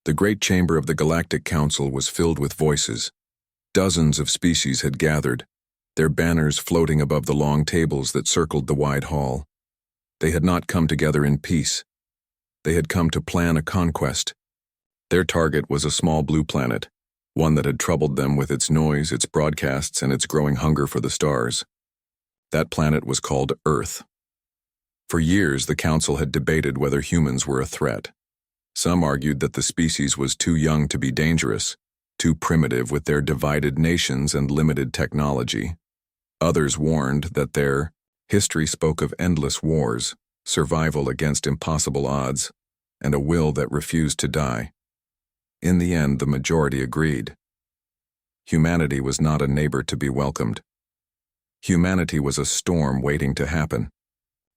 The great chamber of the Galactic Council was filled with voices. Dozens of species had gathered, their banners floating above the long tables that circled the wide hall. They had not come together in peace. They had come to plan a conquest. Their target was a small blue planet, one that had troubled them with its noise, its broadcasts, and its growing hunger for the stars. That planet was called Earth. For years, the Council had debated whether humans were a threat. Some argued that the species was too young to be dangerous, too primitive with their divided nations and limited technology. Others warned that their history spoke of endless wars, survival against impossible odds, and a will that refused to die. In the end, the majority agreed. Humanity was not a neighbor to be welcomed. Humanity was a storm waiting to happen.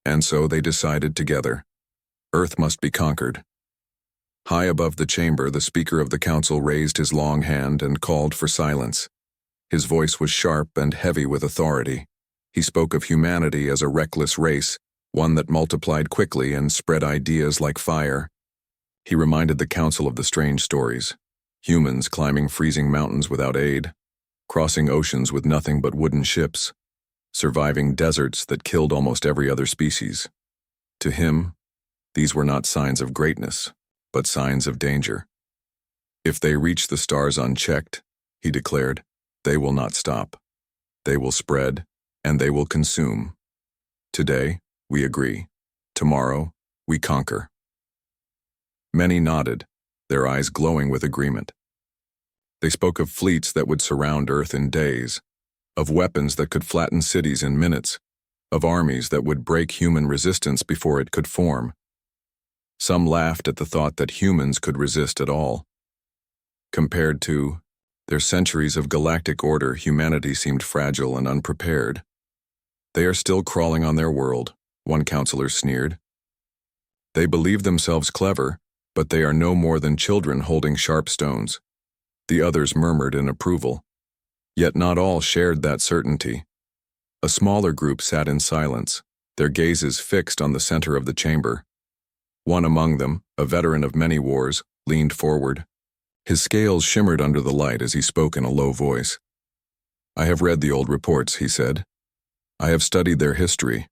And so they decided together, Earth must be conquered. High above the chamber, the Speaker of the Council raised his long hand and called for silence. His voice was sharp and heavy with authority. He spoke of humanity as a reckless race, one that multiplied quickly and spread ideas like fire. He reminded the Council of the strange stories. Humans climbing freezing mountains without aid, crossing oceans with nothing but wooden ships, surviving deserts that killed almost every other species. To him, these were not signs of greatness, but signs of danger. If they reach the stars unchecked, he declared, they will not stop. They will spread, and they will consume. Today, we agree. Tomorrow, we conquer. Many nodded, their eyes glowing with agreement. They spoke of fleets that would surround Earth in days, of weapons that could flatten cities in minutes, of armies that would break human resistance before it could form. Some laughed at the thought that humans could resist at all. Compared to their centuries of galactic order, humanity seemed fragile and unprepared. They are still crawling on their world, one counselor sneered. They believe themselves clever, but they are no more than children holding sharp stones. The others murmured in approval. Yet not all shared that certainty. A smaller group sat in silence, their gazes fixed on the center of the chamber. One among them, a veteran of many wars, leaned forward. His scales shimmered under the light as he spoke in a low voice. I have read the old reports, he said. I have studied their history.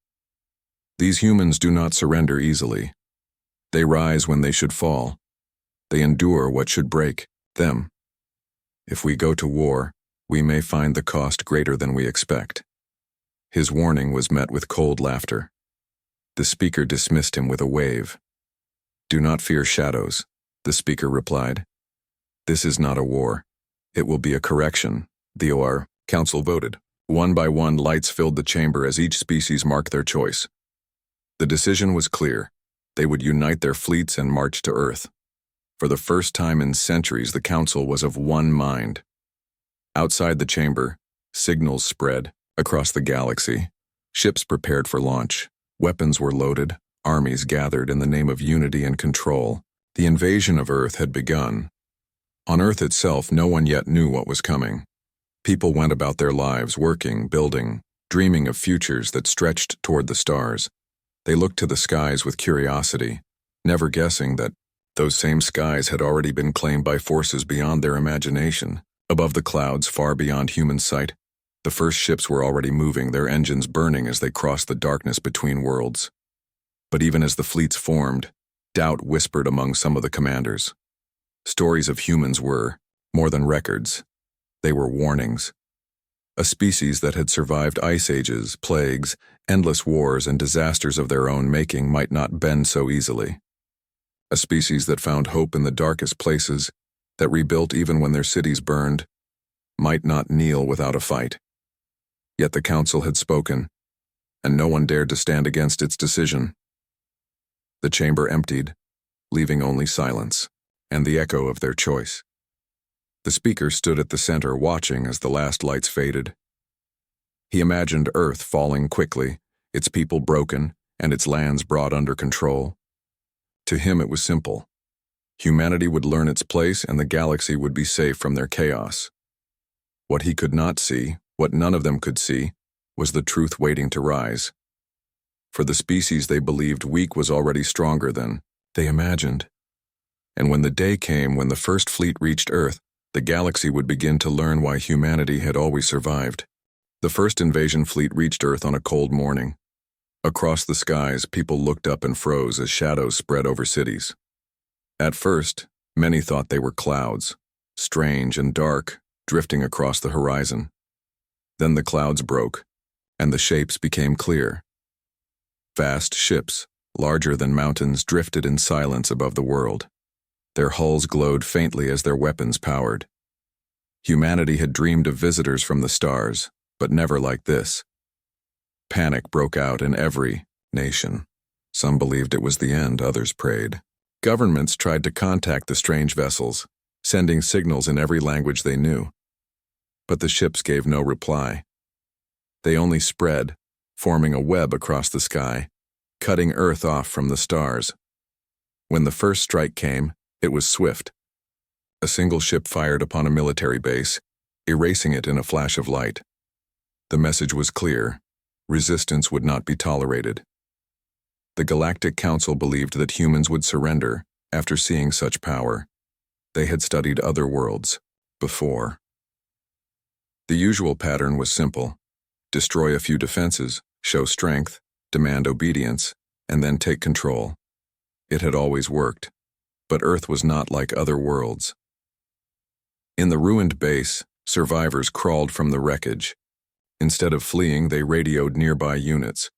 These humans do not surrender easily. They rise when they should fall. They endure what should break them. If we go to war, we may find the cost greater than we expect. His warning was met with cold laughter. The speaker dismissed him with a wave. Do not fear shadows, the speaker replied. This is not a war. It will be a correction, the OR Council voted. One by one, lights filled the chamber as each species marked their choice. The decision was clear. They would unite their fleets and march to Earth. For the first time in centuries, the Council was of one mind. Outside the chamber, signals spread across the galaxy. Ships prepared for launch. Weapons were loaded. Armies gathered in the name of unity and control. The invasion of Earth had begun. On Earth itself, no one yet knew what was coming. People went about their lives, working, building, dreaming of futures that stretched toward the stars. They looked to the skies with curiosity, never guessing that those same skies had already been claimed by forces beyond their imagination. Above the clouds, far beyond human sight, the first ships were already moving, their engines burning as they crossed the darkness between worlds. But even as the fleets formed, doubt whispered among some of the commanders. Stories of humans were more than records. They were warnings. A species that had survived ice ages, plagues, endless wars, and disasters of their own making might not bend so easily. A species that found hope in the darkest places, that rebuilt even when their cities burned, might not kneel without a fight. Yet the Council had spoken, and no one dared to stand against its decision. The chamber emptied, leaving only silence and the echo of their choice. The speaker stood at the center watching as the last lights faded. He imagined Earth falling quickly, its people broken, and its lands brought under control. To him it was simple. Humanity would learn its place and the galaxy would be safe from their chaos. What he could not see, what none of them could see, was the truth waiting to rise. For the species they believed weak was already stronger than they imagined. And when the day came when the first fleet reached Earth, the galaxy would begin to learn why humanity had always survived. The first invasion fleet reached Earth on a cold morning. Across the skies, people looked up and froze as shadows spread over cities. At first, many thought they were clouds, strange and dark, drifting across the horizon. Then the clouds broke, and the shapes became clear. Vast ships, larger than mountains, drifted in silence above the world. Their hulls glowed faintly as their weapons powered. Humanity had dreamed of visitors from the stars, but never like this. Panic broke out in every nation. Some believed it was the end, others prayed. Governments tried to contact the strange vessels, sending signals in every language they knew. But the ships gave no reply. They only spread, forming a web across the sky, cutting Earth off from the stars. When the first strike came, it was swift. A single ship fired upon a military base, erasing it in a flash of light. The message was clear: resistance would not be tolerated. The Galactic Council believed that humans would surrender after seeing such power. They had studied other worlds before. The usual pattern was simple: destroy a few defenses, show strength, demand obedience, and then take control. It had always worked, but Earth was not like other worlds. In the ruined base, survivors crawled from the wreckage. Instead of fleeing, they radioed nearby units.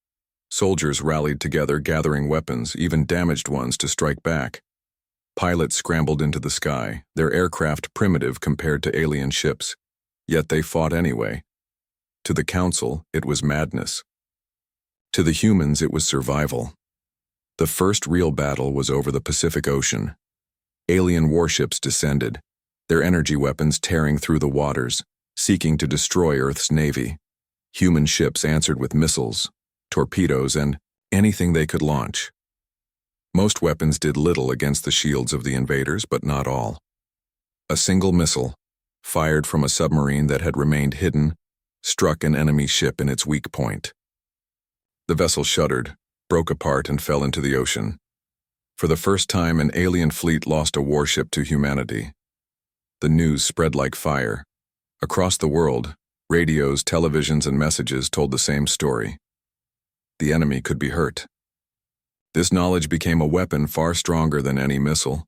Soldiers rallied together, gathering weapons, even damaged ones, to strike back. Pilots scrambled into the sky, their aircraft primitive compared to alien ships. Yet they fought anyway. To the Council, it was madness. To the humans, it was survival. The first real battle was over the Pacific Ocean. Alien warships descended, their energy weapons tearing through the waters, seeking to destroy Earth's navy. Human ships answered with missiles, torpedoes, and anything they could launch. Most weapons did little against the shields of the invaders, but not all. A single missile, fired from a submarine that had remained hidden, struck an enemy ship in its weak point. The vessel shuddered, broke apart, and fell into the ocean. For the first time, an alien fleet lost a warship to humanity. The news spread like fire. Across the world, radios, televisions, and messages told the same story. The enemy could be hurt. This knowledge became a weapon far stronger than any missile.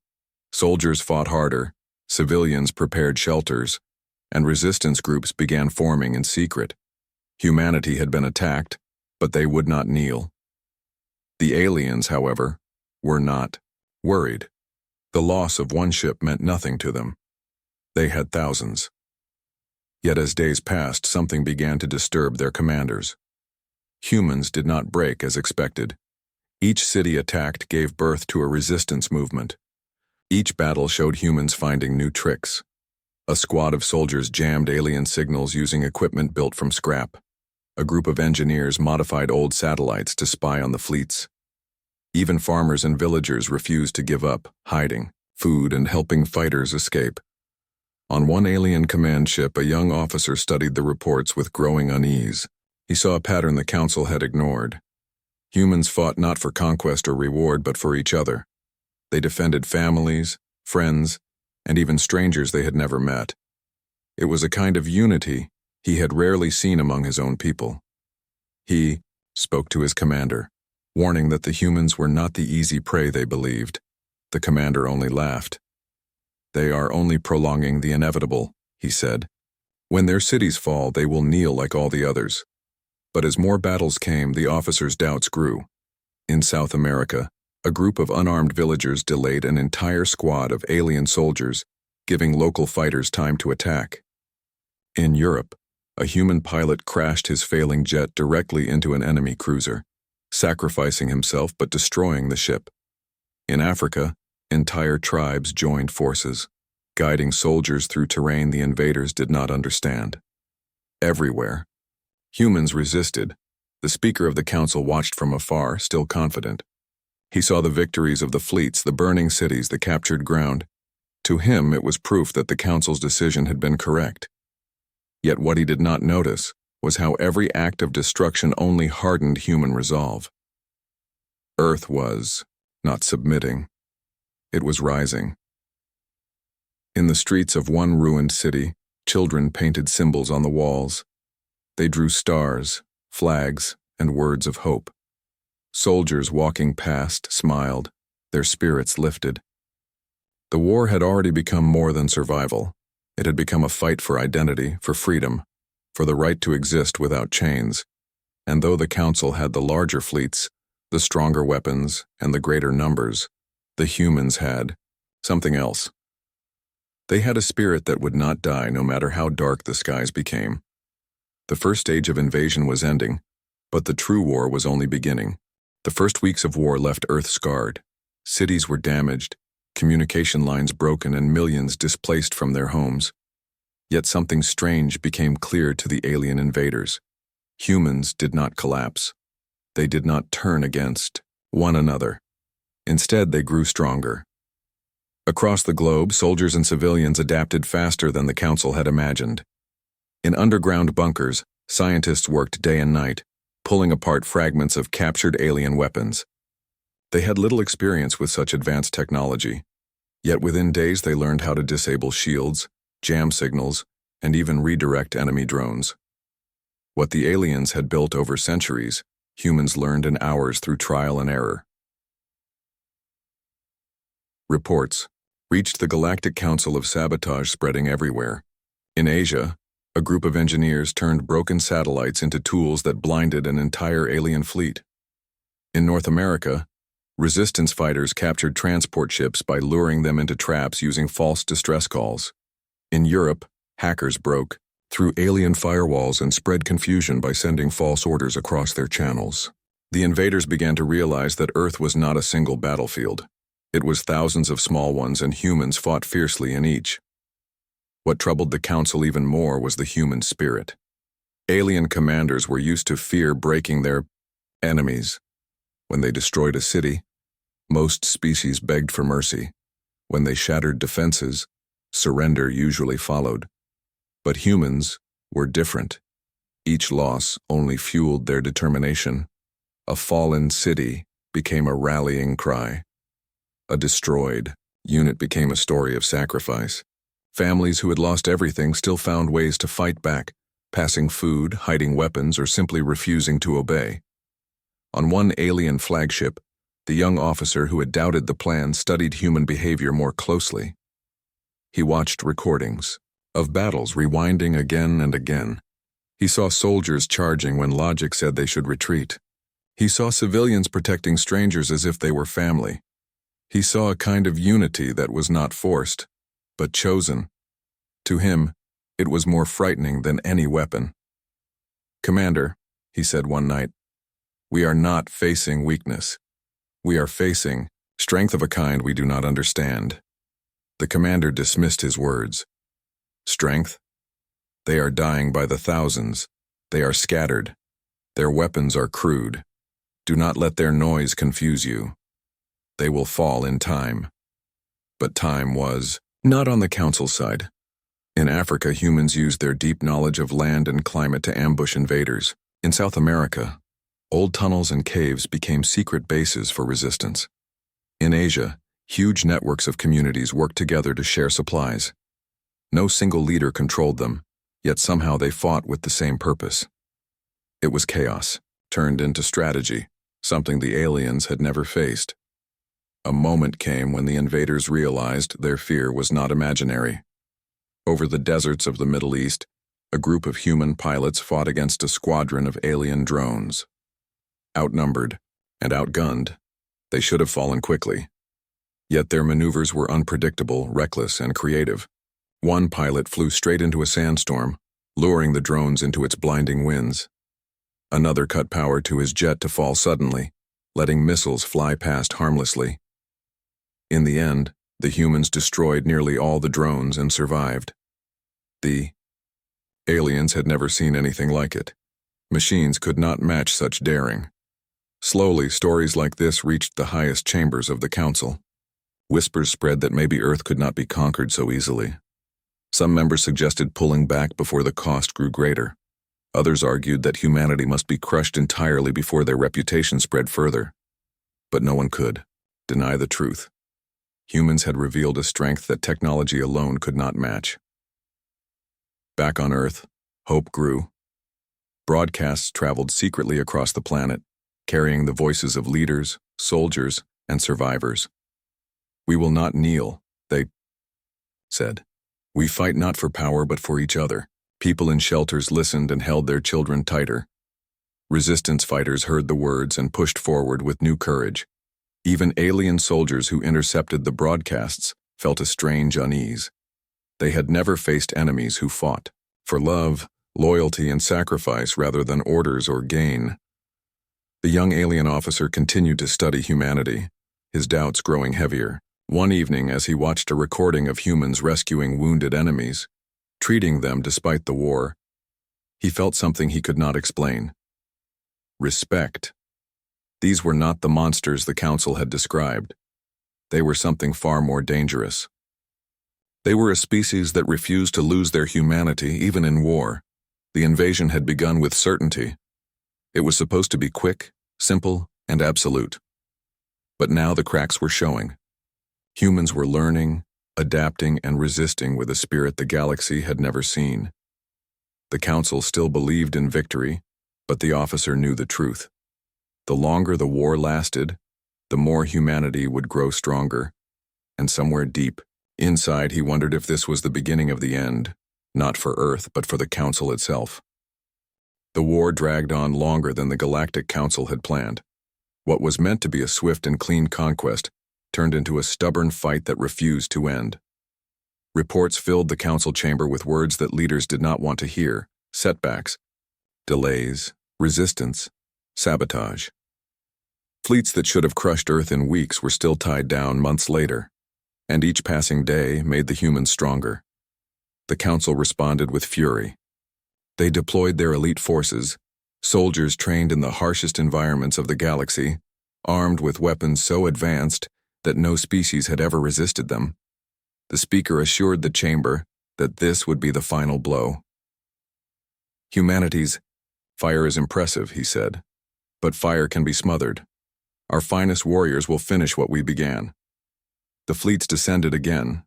Soldiers fought harder, civilians prepared shelters, and resistance groups began forming in secret. Humanity had been attacked, but they would not kneel. The aliens, however, were not worried. The loss of one ship meant nothing to them. They had thousands. Yet as days passed, something began to disturb their commanders. Humans did not break as expected. Each city attacked gave birth to a resistance movement. Each battle showed humans finding new tricks. A squad of soldiers jammed alien signals using equipment built from scrap. A group of engineers modified old satellites to spy on the fleets. Even farmers and villagers refused to give up, hiding food and helping fighters escape. On one alien command ship, a young officer studied the reports with growing unease. He saw a pattern the Council had ignored. Humans fought not for conquest or reward, but for each other. They defended families, friends, and even strangers they had never met. It was a kind of unity he had rarely seen among his own people. He spoke to his commander, warning that the humans were not the easy prey they believed. The commander only laughed. "They are only prolonging the inevitable," he said. "When their cities fall, they will kneel like all the others." But as more battles came, the officer's doubts grew. In South America, a group of unarmed villagers delayed an entire squad of alien soldiers, giving local fighters time to attack. In Europe, a human pilot crashed his failing jet directly into an enemy cruiser, sacrificing himself but destroying the ship. In Africa, entire tribes joined forces, guiding soldiers through terrain the invaders did not understand. Everywhere, humans resisted. The Speaker of the Council watched from afar, still confident. He saw the victories of the fleets, the burning cities, the captured ground. To him, it was proof that the Council's decision had been correct. Yet what he did not notice was how every act of destruction only hardened human resolve. Earth was not submitting. It was rising. In the streets of one ruined city, children painted symbols on the walls. They drew stars, flags, and words of hope. Soldiers walking past smiled, their spirits lifted. The war had already become more than survival. It had become a fight for identity, for freedom, for the right to exist without chains. And though the Council had the larger fleets, the stronger weapons, and the greater numbers, the humans had something else. They had a spirit that would not die no matter how dark the skies became. The first stage of invasion was ending, but the true war was only beginning. The first weeks of war left Earth scarred. Cities were damaged, communication lines broken, and millions displaced from their homes. Yet something strange became clear to the alien invaders. Humans did not collapse. They did not turn against one another. Instead, they grew stronger. Across the globe, soldiers and civilians adapted faster than the Council had imagined. In underground bunkers, scientists worked day and night, pulling apart fragments of captured alien weapons. They had little experience with such advanced technology, yet within days they learned how to disable shields, jam signals, and even redirect enemy drones. What the aliens had built over centuries, humans learned in hours through trial and error. Reports reached the Galactic Council of sabotage spreading everywhere. In Asia, a group of engineers turned broken satellites into tools that blinded an entire alien fleet. In North America, resistance fighters captured transport ships by luring them into traps using false distress calls. In Europe, hackers broke through alien firewalls and spread confusion by sending false orders across their channels. The invaders began to realize that Earth was not a single battlefield. It was thousands of small ones, and humans fought fiercely in each. What troubled the Council even more was the human spirit. Alien commanders were used to fear breaking their enemies. When they destroyed a city, most species begged for mercy. When they shattered defenses, surrender usually followed. But humans were different. Each loss only fueled their determination. A fallen city became a rallying cry. A destroyed unit became a story of sacrifice. Families who had lost everything still found ways to fight back, passing food, hiding weapons, or simply refusing to obey. On one alien flagship, the young officer who had doubted the plan studied human behavior more closely. He watched recordings of battles rewinding again and again. He saw soldiers charging when logic said they should retreat. He saw civilians protecting strangers as if they were family. He saw a kind of unity that was not forced, but chosen. To him, it was more frightening than any weapon. "Commander," he said one night, "we are not facing weakness. We are facing strength of a kind we do not understand." The commander dismissed his words. Strength? They are dying by the thousands. They are scattered. Their weapons are crude. Do not let their noise confuse you. They will fall in time. But time was not on the Council side. In Africa, humans used their deep knowledge of land and climate to ambush invaders. In South America, old tunnels and caves became secret bases for resistance. In Asia, huge networks of communities worked together to share supplies. No single leader controlled them, yet somehow they fought with the same purpose. It was chaos, turned into strategy, something the aliens had never faced. A moment came when the invaders realized their fear was not imaginary. Over the deserts of the Middle East, a group of human pilots fought against a squadron of alien drones. Outnumbered and outgunned, they should have fallen quickly. Yet their maneuvers were unpredictable, reckless, and creative. One pilot flew straight into a sandstorm, luring the drones into its blinding winds. Another cut power to his jet to fall suddenly, letting missiles fly past harmlessly. In the end, the humans destroyed nearly all the drones and survived. The aliens had never seen anything like it. Machines could not match such daring. Slowly, stories like this reached the highest chambers of the Council. Whispers spread that maybe Earth could not be conquered so easily. Some members suggested pulling back before the cost grew greater. Others argued that humanity must be crushed entirely before their reputation spread further. But no one could deny the truth. Humans had revealed a strength that technology alone could not match. Back on Earth, hope grew. Broadcasts traveled secretly across the planet, carrying the voices of leaders, soldiers, and survivors. "We will not kneel," they said. "We fight not for power but for each other." People in shelters listened and held their children tighter. Resistance fighters heard the words and pushed forward with new courage. Even alien soldiers who intercepted the broadcasts felt a strange unease. They had never faced enemies who fought for love, loyalty, and sacrifice rather than orders or gain. The young alien officer continued to study humanity, his doubts growing heavier. One evening, as he watched a recording of humans rescuing wounded enemies, treating them despite the war, he felt something he could not explain. Respect. These were not the monsters the Council had described. They were something far more dangerous. They were a species that refused to lose their humanity even in war. The invasion had begun with certainty. It was supposed to be quick, simple, and absolute. But now the cracks were showing. Humans were learning, adapting, and resisting with a spirit the galaxy had never seen. The Council still believed in victory, but the officer knew the truth. The longer the war lasted, the more humanity would grow stronger. And somewhere deep inside, he wondered if this was the beginning of the end, not for Earth, but for the Council itself. The war dragged on longer than the Galactic Council had planned. What was meant to be a swift and clean conquest turned into a stubborn fight that refused to end. Reports filled the Council chamber with words that leaders did not want to hear: setbacks, delays, resistance, sabotage. Fleets that should have crushed Earth in weeks were still tied down months later, and each passing day made the humans stronger. The Council responded with fury. They deployed their elite forces, soldiers trained in the harshest environments of the galaxy, armed with weapons so advanced that no species had ever resisted them. The speaker assured the chamber that this would be the final blow. "Humanity's fire is impressive," he said, "but fire can be smothered. Our finest warriors will finish what we began." The fleets descended again.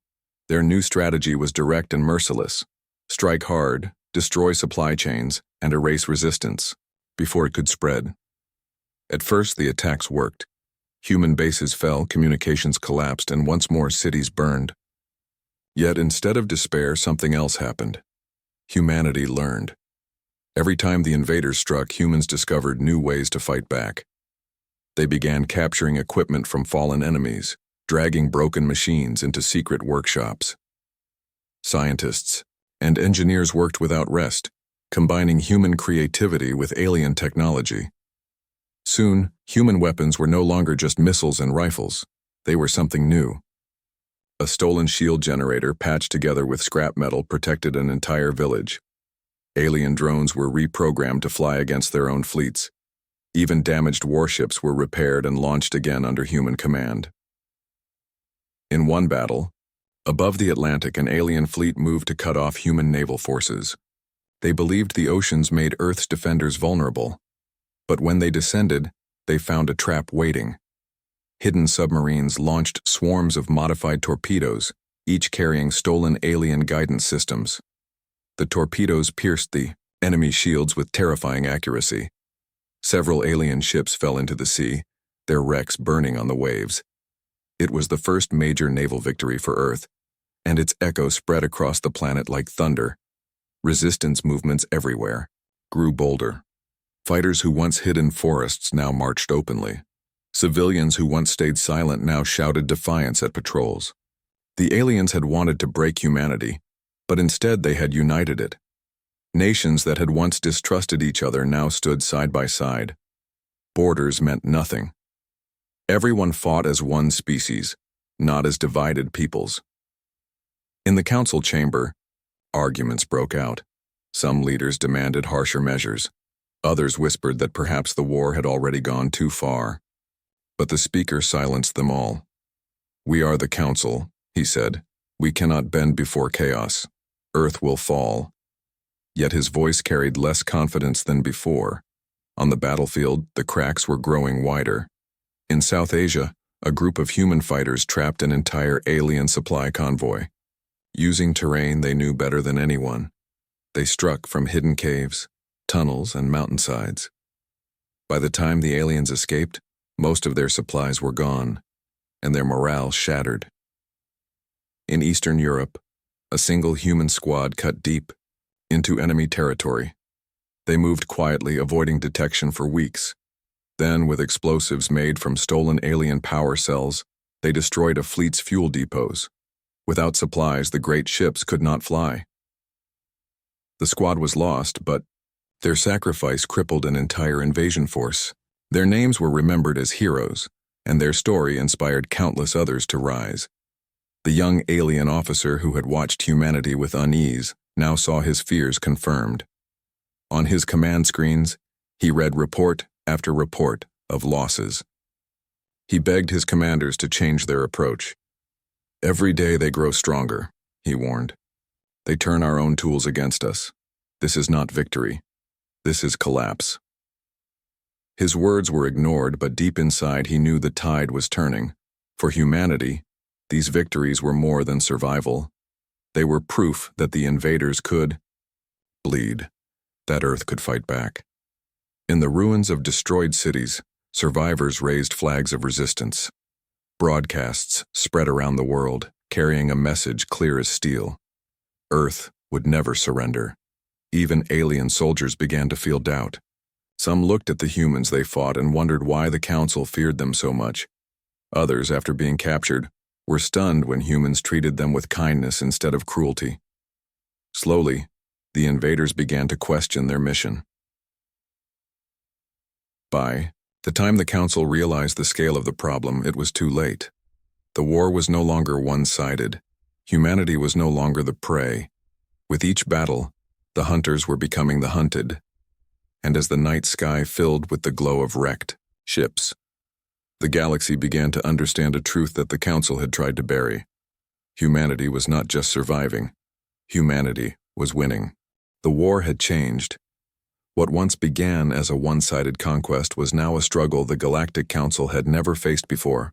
Their new strategy was direct and merciless: strike hard, destroy supply chains, and erase resistance before it could spread. At first, the attacks worked. Human bases fell, communications collapsed, and once more cities burned. Yet instead of despair, something else happened. Humanity learned. Every time the invaders struck, humans discovered new ways to fight back. They began capturing equipment from fallen enemies, dragging broken machines into secret workshops. Scientists and engineers worked without rest, combining human creativity with alien technology. Soon, human weapons were no longer just missiles and rifles. They were something new. A stolen shield generator patched together with scrap metal protected an entire village. Alien drones were reprogrammed to fly against their own fleets. Even damaged warships were repaired and launched again under human command. In one battle, above the Atlantic, an alien fleet moved to cut off human naval forces. They believed the oceans made Earth's defenders vulnerable. But when they descended, they found a trap waiting. Hidden submarines launched swarms of modified torpedoes, each carrying stolen alien guidance systems. The torpedoes pierced the enemy shields with terrifying accuracy. Several alien ships fell into the sea, their wrecks burning on the waves. It was the first major naval victory for Earth, and its echo spread across the planet like thunder. Resistance movements everywhere grew bolder. Fighters who once hid in forests now marched openly. Civilians who once stayed silent now shouted defiance at patrols. The aliens had wanted to break humanity, but instead they had united it. Nations that had once distrusted each other now stood side by side. Borders meant nothing. Everyone fought as one species, not as divided peoples. In the council chamber, arguments broke out. Some leaders demanded harsher measures. Others whispered that perhaps the war had already gone too far. But the speaker silenced them all. "We are the council," he said. "We cannot bend before chaos. Earth will fall." Yet his voice carried less confidence than before. On the battlefield, the cracks were growing wider. In South Asia, A group of human fighters trapped an entire alien supply convoy. Using terrain they knew better than anyone, they struck from hidden caves, tunnels, and mountainsides. By the time the aliens escaped, most of their supplies were gone, and their morale shattered. In Eastern Europe, a single human squad cut deep into enemy territory. They moved quietly, avoiding detection for weeks. Then, with explosives made from stolen alien power cells, they destroyed a fleet's fuel depots. Without supplies, the great ships could not fly. The squad was lost, but their sacrifice crippled an entire invasion force. Their names were remembered as heroes, and their story inspired countless others to rise. The young alien officer who had watched humanity with unease now saw his fears confirmed. On his command screens, he read report after report of losses. He begged his commanders to change their approach. "Every day they grow stronger," he warned. "They turn our own tools against us. This is not victory. This is collapse." His words were ignored, but deep inside he knew the tide was turning. For humanity, these victories were more than survival. They were proof that the invaders could bleed, that Earth could fight back. In the ruins of destroyed cities, survivors raised flags of resistance. Broadcasts spread around the world, carrying a message clear as steel. Earth would never surrender. Even alien soldiers began to feel doubt. Some looked at the humans they fought and wondered why the Council feared them so much. Others, after being captured, were stunned when humans treated them with kindness instead of cruelty. Slowly, the invaders began to question their mission. By the time the Council realized the scale of the problem, it was too late. The war was no longer one-sided. Humanity was no longer the prey. With each battle, the hunters were becoming the hunted. And as the night sky filled with the glow of wrecked ships, the galaxy began to understand a truth that the Council had tried to bury. Humanity was not just surviving. Humanity was winning. The war had changed. What once began as a one-sided conquest was now a struggle the Galactic Council had never faced before.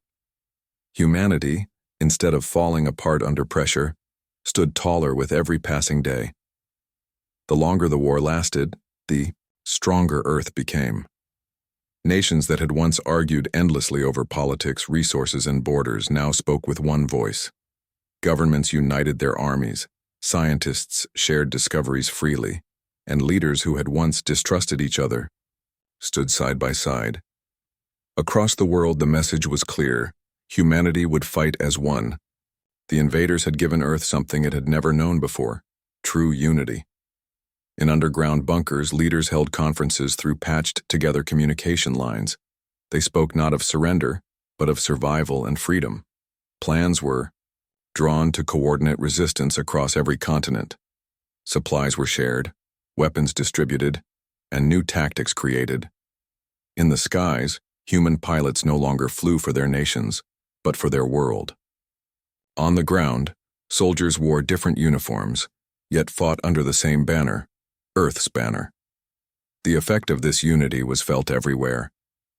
Humanity, instead of falling apart under pressure, stood taller with every passing day. The longer the war lasted, the stronger Earth became. Nations that had once argued endlessly over politics, resources, and borders now spoke with one voice. Governments united their armies, scientists shared discoveries freely, and leaders who had once distrusted each other stood side by side. Across the world, the message was clear: humanity would fight as one. The invaders had given Earth something it had never known before: true unity. In underground bunkers, leaders held conferences through patched-together communication lines. They spoke not of surrender, but of survival and freedom. Plans were drawn to coordinate resistance across every continent. Supplies were shared, weapons distributed, and new tactics created. In the skies, human pilots no longer flew for their nations, but for their world. On the ground, soldiers wore different uniforms, yet fought under the same banner: Earth's banner. The effect of this unity was felt everywhere.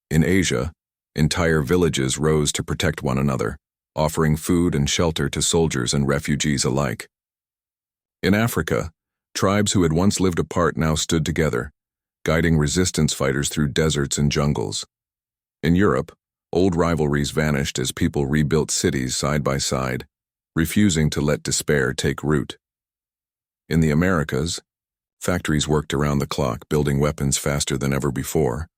In Asia, entire villages rose to protect one another, offering food and shelter to soldiers and refugees alike. In Africa, tribes who had once lived apart now stood together, guiding resistance fighters through deserts and jungles. In Europe, old rivalries vanished as people rebuilt cities side by side, refusing to let despair take root. In the Americas, factories worked around the clock, building weapons faster than ever before,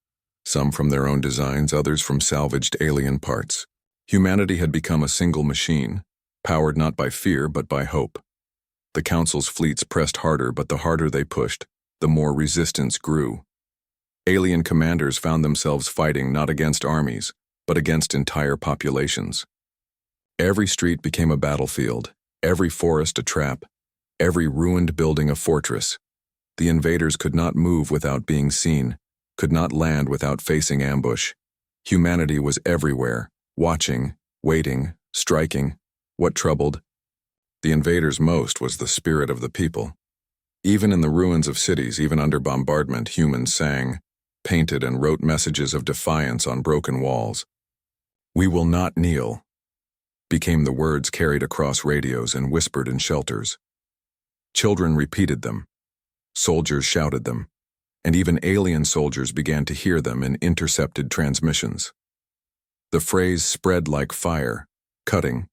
some from their own designs, others from salvaged alien parts. Humanity had become a single machine, powered not by fear but by hope. The Council's fleets pressed harder, but the harder they pushed, the more resistance grew. Alien commanders found themselves fighting not against armies, but against entire populations. Every street became a battlefield, every forest a trap, every ruined building a fortress. The invaders could not move without being seen, could not land without facing ambush. Humanity was everywhere, watching, waiting, striking. What troubled the invaders most was the spirit of the people. Even in the ruins of cities, even under bombardment, humans sang, painted, and wrote messages of defiance on broken walls. "We will not kneel," became the words carried across radios and whispered in shelters. Children repeated them. Soldiers shouted them. And even alien soldiers began to hear them in intercepted transmissions. The phrase spread like fire, cutting,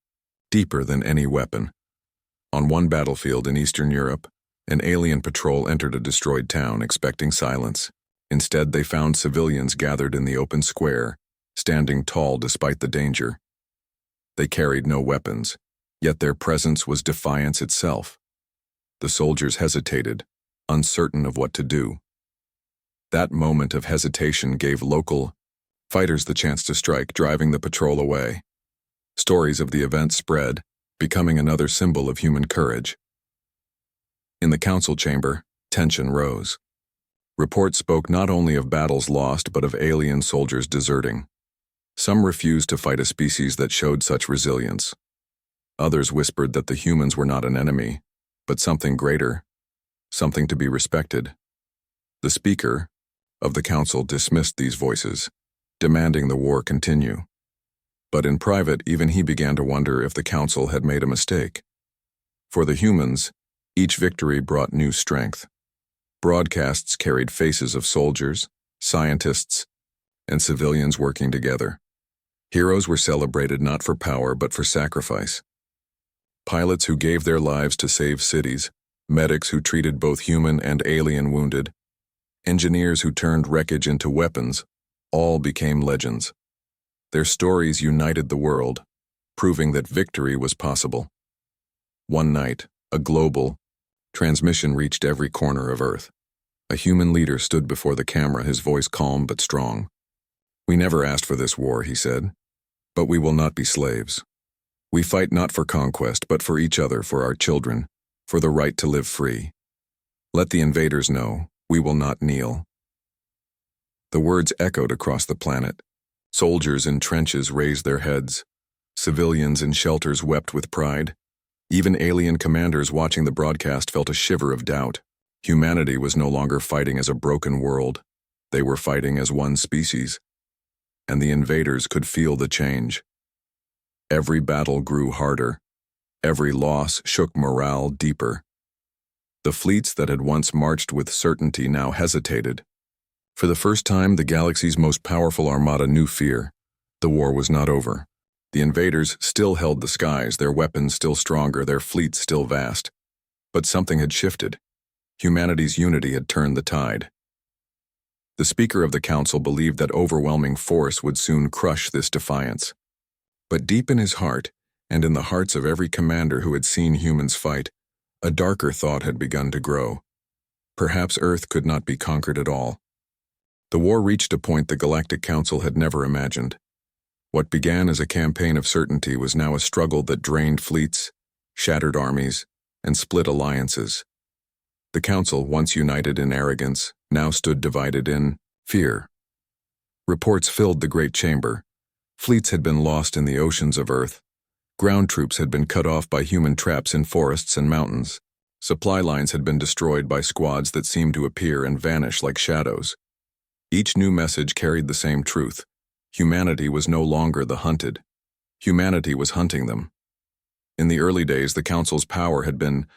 deeper than any weapon. On one battlefield in Eastern Europe, an alien patrol entered a destroyed town expecting silence. Instead, they found civilians gathered in the open square, standing tall despite the danger. They carried no weapons, yet their presence was defiance itself. The soldiers hesitated, uncertain of what to do. That moment of hesitation gave local fighters the chance to strike, driving the patrol away. Stories of the event spread, becoming another symbol of human courage. In the council chamber, tension rose. Reports spoke not only of battles lost but of alien soldiers deserting. Some refused to fight a species that showed such resilience. Others whispered that the humans were not an enemy, but something greater, something to be respected. The speaker of the council dismissed these voices, demanding the war continue. But in private, even he began to wonder if the council had made a mistake. For the humans, each victory brought new strength. Broadcasts carried faces of soldiers, scientists, and civilians working together. Heroes were celebrated not for power but for sacrifice. Pilots who gave their lives to save cities, medics who treated both human and alien wounded, engineers who turned wreckage into weapons, all became legends. Their stories united the world, proving that victory was possible. One night, a global transmission reached every corner of Earth. A human leader stood before the camera, his voice calm but strong. "We never asked for this war," he said, "but we will not be slaves. We fight not for conquest, but for each other, for our children, for the right to live free. Let the invaders know, we will not kneel." The words echoed across the planet. Soldiers in trenches raised their heads. Civilians in shelters wept with pride. Even alien commanders watching the broadcast felt a shiver of doubt. Humanity was no longer fighting as a broken world. They were fighting as one species. And the invaders could feel the change. Every battle grew harder. Every loss shook morale deeper. The fleets that had once marched with certainty now hesitated. For the first time, the galaxy's most powerful armada knew fear. The war was not over. The invaders still held the skies, their weapons still stronger, their fleets still vast. But something had shifted. Humanity's unity had turned the tide. The Speaker of the Council believed that overwhelming force would soon crush this defiance. But deep in his heart, and in the hearts of every commander who had seen humans fight, a darker thought had begun to grow. Perhaps Earth could not be conquered at all. The war reached a point the Galactic Council had never imagined. What began as a campaign of certainty was now a struggle that drained fleets, shattered armies, and split alliances. The Council, once united in arrogance, now stood divided in fear. Reports filled the great chamber. Fleets had been lost in the oceans of Earth. Ground troops had been cut off by human traps in forests and mountains. Supply lines had been destroyed by squads that seemed to appear and vanish like shadows. Each new message carried the same truth. Humanity was no longer the hunted. Humanity was hunting them. In the early days, the Council's power had been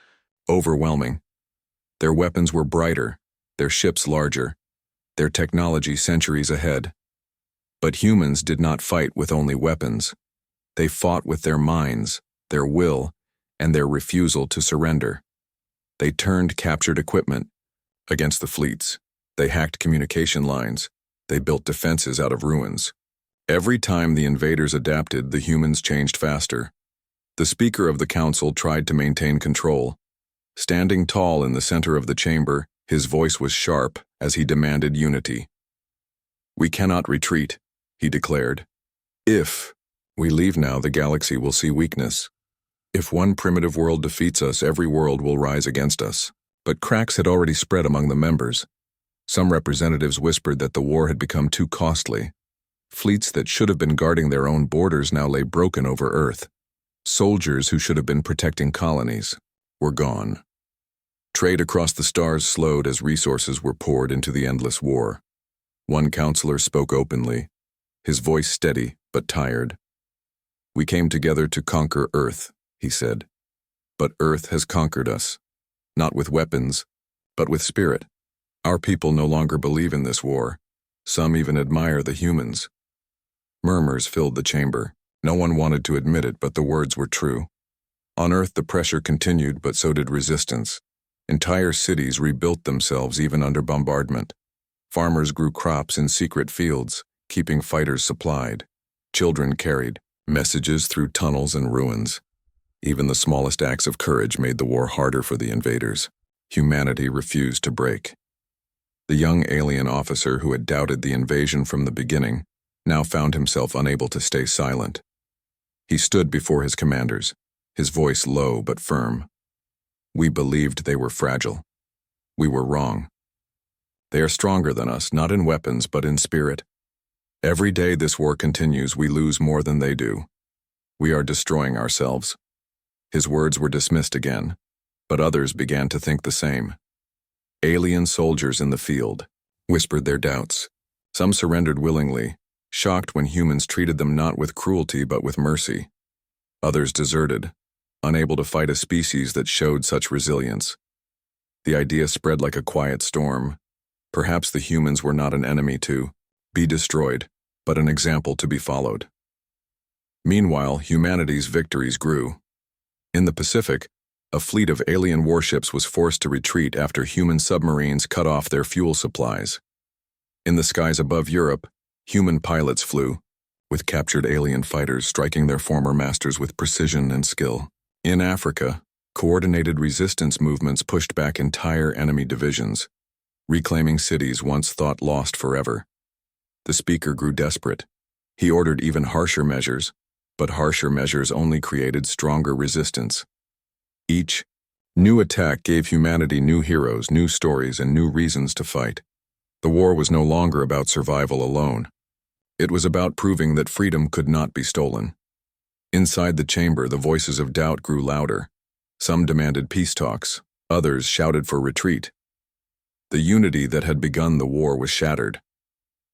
overwhelming. Their weapons were brighter, their ships larger, their technology centuries ahead. But humans did not fight with only weapons. They fought with their minds, their will, and their refusal to surrender. They turned captured equipment against the fleets. They hacked communication lines. They built defenses out of ruins. Every time the invaders adapted, the humans changed faster. The Speaker of the Council tried to maintain control. Standing tall in the center of the chamber, his voice was sharp as he demanded unity. "We cannot retreat," he declared. "If we leave now, the galaxy will see weakness. If one primitive world defeats us, every world will rise against us." But cracks had already spread among the members. Some representatives whispered that the war had become too costly. Fleets that should have been guarding their own borders now lay broken over Earth. Soldiers who should have been protecting colonies were gone. Trade across the stars slowed as resources were poured into the endless war. One counselor spoke openly, his voice steady but tired. "We came together to conquer Earth," he said. "But Earth has conquered us, not with weapons, but with spirit. Our people no longer believe in this war. Some even admire the humans." Murmurs filled the chamber. No one wanted to admit it, but the words were true. On Earth, the pressure continued, but so did resistance. Entire cities rebuilt themselves even under bombardment. Farmers grew crops in secret fields, keeping fighters supplied. Children carried messages through tunnels and ruins. Even the smallest acts of courage made the war harder for the invaders. Humanity refused to break. The young alien officer who had doubted the invasion from the beginning now found himself unable to stay silent. He stood before his commanders, his voice low but firm. "We believed they were fragile. We were wrong. They are stronger than us, not in weapons, but in spirit. Every day this war continues, we lose more than they do. We are destroying ourselves." His words were dismissed again, but others began to think the same. Alien soldiers in the field whispered their doubts. Some surrendered willingly, shocked when humans treated them not with cruelty but with mercy. Others deserted, unable to fight a species that showed such resilience. The idea spread like a quiet storm. Perhaps the humans were not an enemy to be destroyed, but an example to be followed. Meanwhile, humanity's victories grew. In the Pacific, a fleet of alien warships was forced to retreat after human submarines cut off their fuel supplies. In the skies above Europe, human pilots flew, with captured alien fighters striking their former masters with precision and skill. In Africa, coordinated resistance movements pushed back entire enemy divisions, reclaiming cities once thought lost forever. The speaker grew desperate. He ordered even harsher measures, but harsher measures only created stronger resistance. Each new attack gave humanity new heroes, new stories, and new reasons to fight. The war was no longer about survival alone. It was about proving that freedom could not be stolen. Inside the chamber, the voices of doubt grew louder. Some demanded peace talks, others shouted for retreat. The unity that had begun the war was shattered.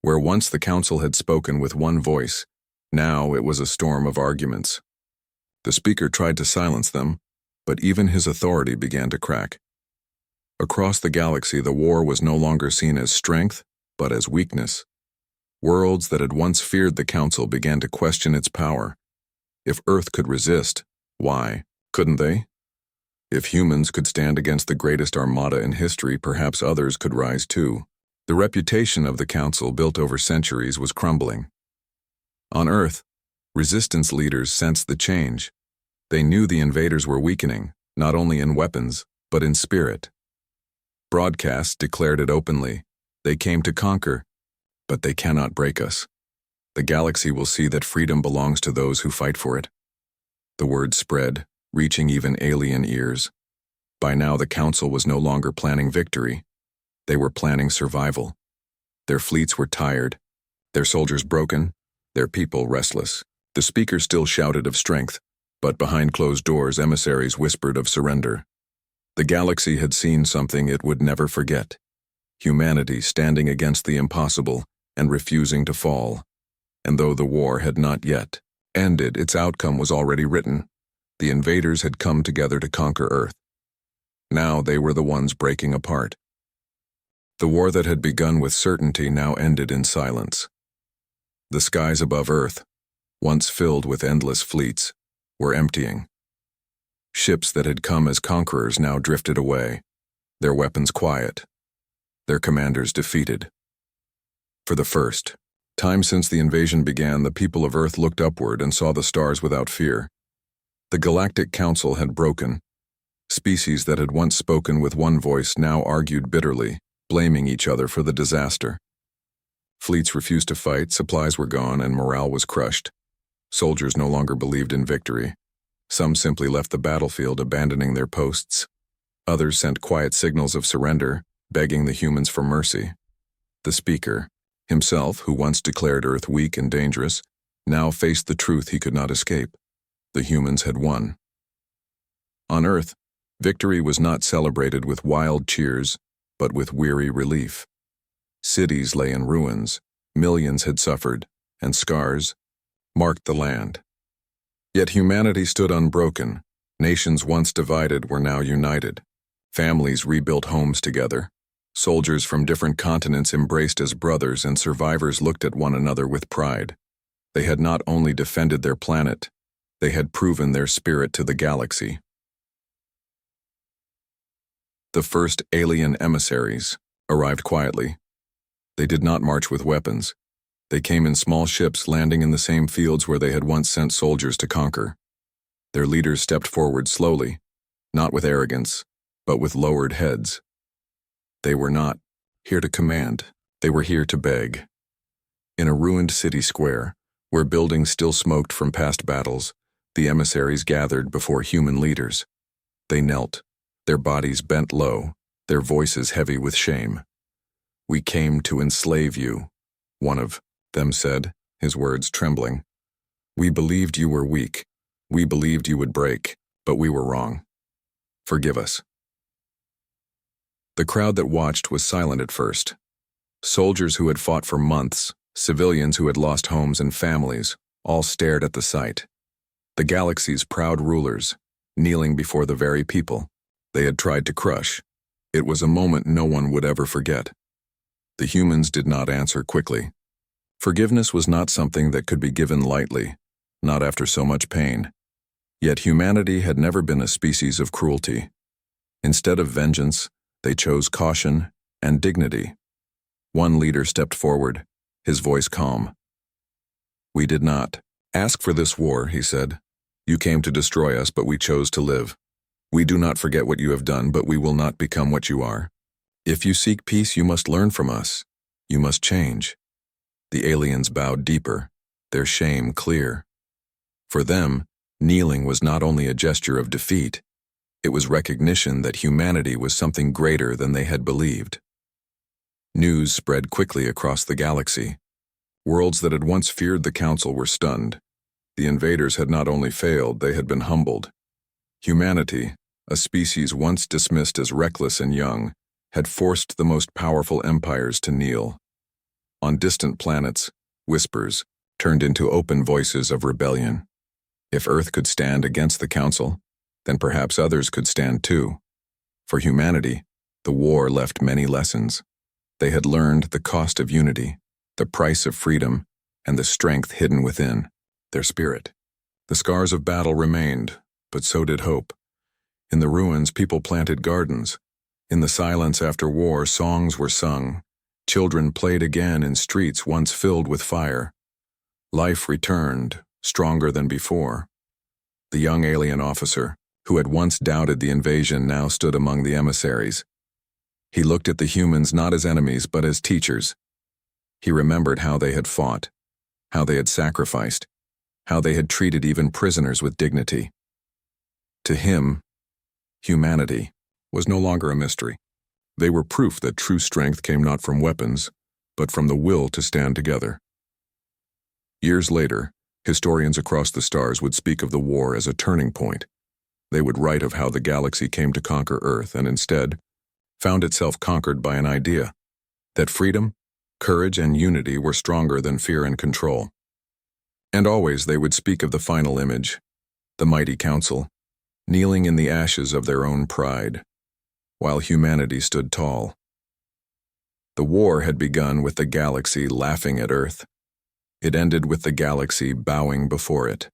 Where once the council had spoken with one voice, now it was a storm of arguments. The speaker tried to silence them, but even his authority began to crack. Across the galaxy, the war was no longer seen as strength, but as weakness. Worlds that had once feared the council began to question its power. If Earth could resist, why couldn't they? If humans could stand against the greatest armada in history, perhaps others could rise too. The reputation of the council, built over centuries, was crumbling. On Earth, resistance leaders sensed the change. They knew the invaders were weakening, not only in weapons, but in spirit. Broadcasts declared it openly. They came to conquer, but they cannot break us. The galaxy will see that freedom belongs to those who fight for it. The word spread, reaching even alien ears. By now, the council was no longer planning victory. They were planning survival. Their fleets were tired, their soldiers broken, their people restless. The speaker still shouted of strength, but behind closed doors, emissaries whispered of surrender. The galaxy had seen something it would never forget. Humanity standing against the impossible and refusing to fall. And though the war had not yet ended, its outcome was already written. The invaders had come together to conquer Earth. Now they were the ones breaking apart. The war that had begun with certainty now ended in silence. The skies above Earth, once filled with endless fleets, were emptying. Ships that had come as conquerors now drifted away, their weapons quiet, their commanders defeated. For the first time since the invasion began, the people of Earth looked upward and saw the stars without fear. The Galactic Council had broken. Species that had once spoken with one voice now argued bitterly, blaming each other for the disaster. Fleets refused to fight, supplies were gone, and morale was crushed. Soldiers no longer believed in victory. Some simply left the battlefield, abandoning their posts. Others sent quiet signals of surrender, begging the humans for mercy. The speaker, himself, who once declared Earth weak and dangerous, now faced the truth he could not escape. The humans had won. On Earth, victory was not celebrated with wild cheers, but with weary relief. Cities lay in ruins, millions had suffered, and scars, marked the land. Yet humanity stood unbroken. Nations once divided were now united. Families rebuilt homes together. Soldiers from different continents embraced as brothers, and survivors looked at one another with pride. They had not only defended their planet, they had proven their spirit to the galaxy. The first alien emissaries arrived quietly. They did not march with weapons. They came in small ships, landing in the same fields where they had once sent soldiers to conquer. Their leaders stepped forward slowly, not with arrogance, but with lowered heads. They were not here to command, they were here to beg. In a ruined city square, where buildings still smoked from past battles, the emissaries gathered before human leaders. They knelt, their bodies bent low, their voices heavy with shame. "We came to enslave you," one of them said, his words trembling. "We believed you were weak. We believed you would break, but we were wrong. Forgive us." The crowd that watched was silent at first. Soldiers who had fought for months, civilians who had lost homes and families, all stared at the sight. The galaxy's proud rulers, kneeling before the very people they had tried to crush. It was a moment no one would ever forget. The humans did not answer quickly. Forgiveness was not something that could be given lightly, not after so much pain. Yet humanity had never been a species of cruelty. Instead of vengeance, they chose caution and dignity. One leader stepped forward, his voice calm. "We did not ask for this war," he said. "You came to destroy us, but we chose to live. We do not forget what you have done, but we will not become what you are. If you seek peace, you must learn from us. You must change." The aliens bowed deeper, their shame clear. For them, kneeling was not only a gesture of defeat, it was recognition that humanity was something greater than they had believed. News spread quickly across the galaxy. Worlds that had once feared the Council were stunned. The invaders had not only failed, they had been humbled. Humanity, a species once dismissed as reckless and young, had forced the most powerful empires to kneel. On distant planets, whispers turned into open voices of rebellion. If Earth could stand against the Council, then perhaps others could stand too. For humanity, the war left many lessons. They had learned the cost of unity, the price of freedom, and the strength hidden within their spirit. The scars of battle remained, but so did hope. In the ruins, people planted gardens. In the silence after war, songs were sung. Children played again in streets once filled with fire. Life returned, stronger than before. The young alien officer, who had once doubted the invasion, now stood among the emissaries. He looked at the humans not as enemies but as teachers. He remembered how they had fought, how they had sacrificed, how they had treated even prisoners with dignity. To him, humanity was no longer a mystery. They were proof that true strength came not from weapons, but from the will to stand together. Years later, historians across the stars would speak of the war as a turning point. They would write of how the galaxy came to conquer Earth and instead found itself conquered by an idea that freedom, courage, and unity were stronger than fear and control. And always they would speak of the final image, the mighty Council, kneeling in the ashes of their own pride, while humanity stood tall. The war had begun with the galaxy laughing at Earth. It ended with the galaxy bowing before it.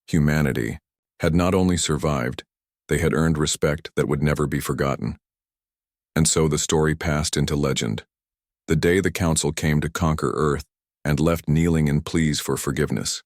Humanity had not only survived, they had earned respect that would never be forgotten. And so the story passed into legend. The day the Council came to conquer Earth and left kneeling in pleas for forgiveness.